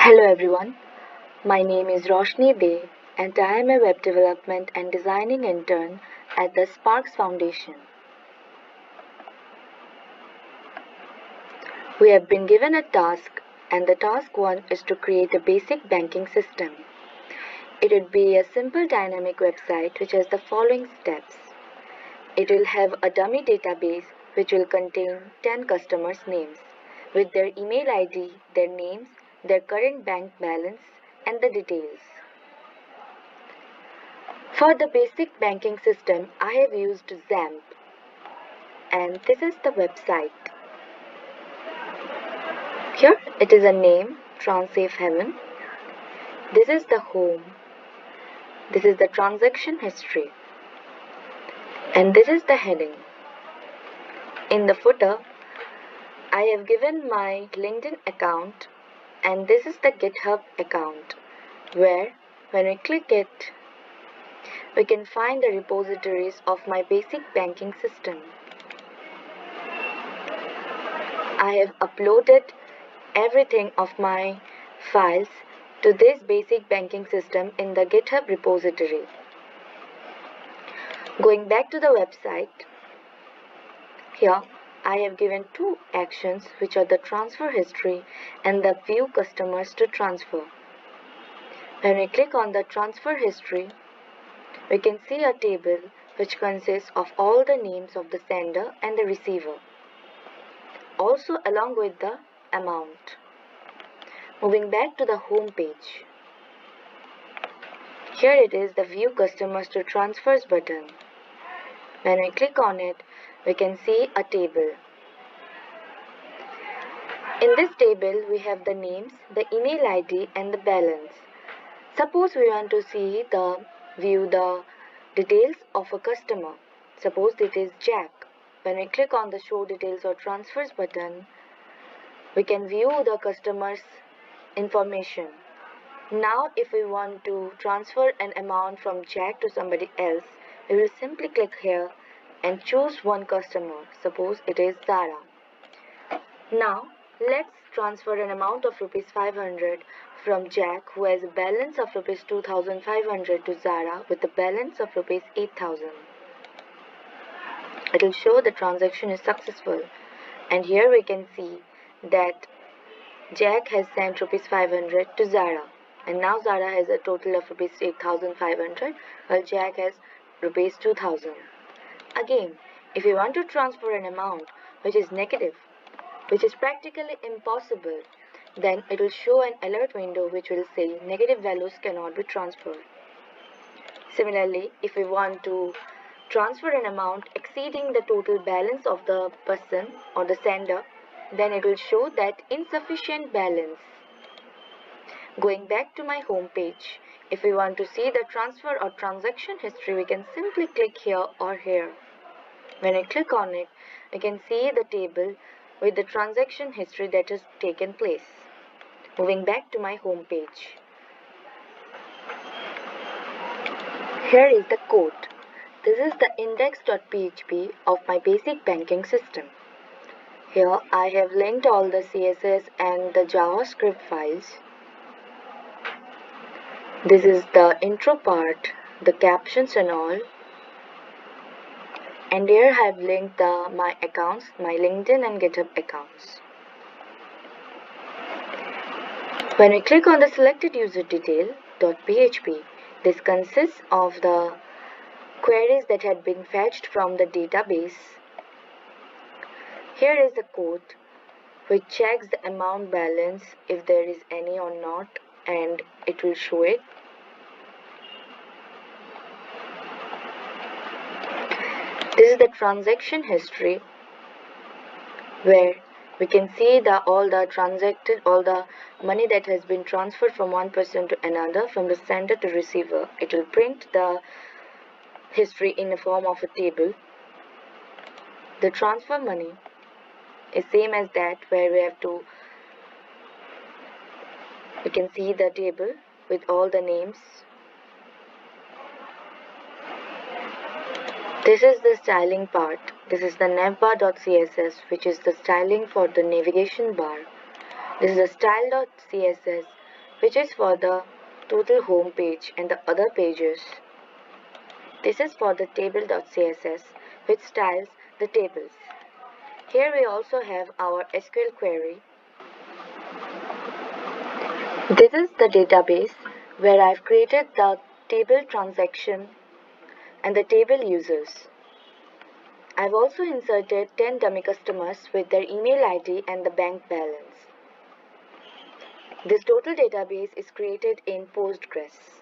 Hello everyone, my name is Roshni Dey and I am a web development and designing intern at the Sparks Foundation. We have been given a task and the task 1 is to create a basic banking system. It would be a simple dynamic website which has the following steps. It will have a dummy database which will contain 10 customers' names with their email ID, their names, their current bank balance and the details. For the basic banking system, I have used XAMPP and this is the website. Here it is a name, TransSafe Heaven. This is the home. This is the transaction history. And this is the heading. In the footer, I have given my LinkedIn account and this is the GitHub account where when we click it, we can find the repositories of my basic banking system. I have uploaded everything of my files to this basic banking system in the GitHub repository. Going back to the website, here I have given two actions which are the transfer history and the view customers to transfer. When we click on the transfer history, we can see a table which consists of all the names of the sender and the receiver, also along with the amount. Moving back to the home page. Here it is the View Customers to Transfers button. When we click on it, we can see a table. In this table, we have the names, the email ID and the balance. Suppose we want to view the details of a customer. Suppose it is Jack. When we click on the Show Details or Transfers button, we can view the customer's information. Now if we want to transfer an amount from Jack to somebody else, we will simply click here and choose one customer. Suppose it is Zara. Now let's transfer an amount of rupees 500 from Jack, who has a balance of rupees 2500, to Zara with a balance of rupees 8000. It will show the transaction is successful, and here we can see that Jack has sent rupees 500 to Zara, and now Zara has a total of rupees 8500 while Jack has rupees 2000. Again, if you want to transfer an amount which is negative, which is practically impossible, then it will show an alert window which will say negative values cannot be transferred. Similarly, if we want to transfer an amount exceeding the total balance of the person or the sender, then it will show that insufficient balance. Going back to my home page, if we want to see the transfer or transaction history, we can simply click here or here. When I click on it, we can see the table with the transaction history that has taken place. Moving back to my home page. Here is the code. This is the index.php of my basic banking system. Here I have linked all the CSS and the JavaScript files. This is the intro part, the captions and all. And here I have linked my accounts, my LinkedIn and GitHub accounts. When we click on the selected user detail.php, this consists of the queries that had been fetched from the database. Here is the code which checks the amount balance if there is any or not, and it will show it. This is the transaction history where we can see all the money that has been transferred from one person to another, from the sender to receiver. It will print the history in the form of a table. The transfer money is same as that, where we can see the table with all the names. This is the styling part. This is the navbar.css, which is the styling for the navigation bar. This is the style.css, which is for the total home page and the other pages. This is for the table.css, which styles the tables. Here we also have our SQL query. This is the database where I've created the table transaction and the table users. I've also inserted 10 dummy customers with their email ID and the bank balance. This total database is created in Postgres.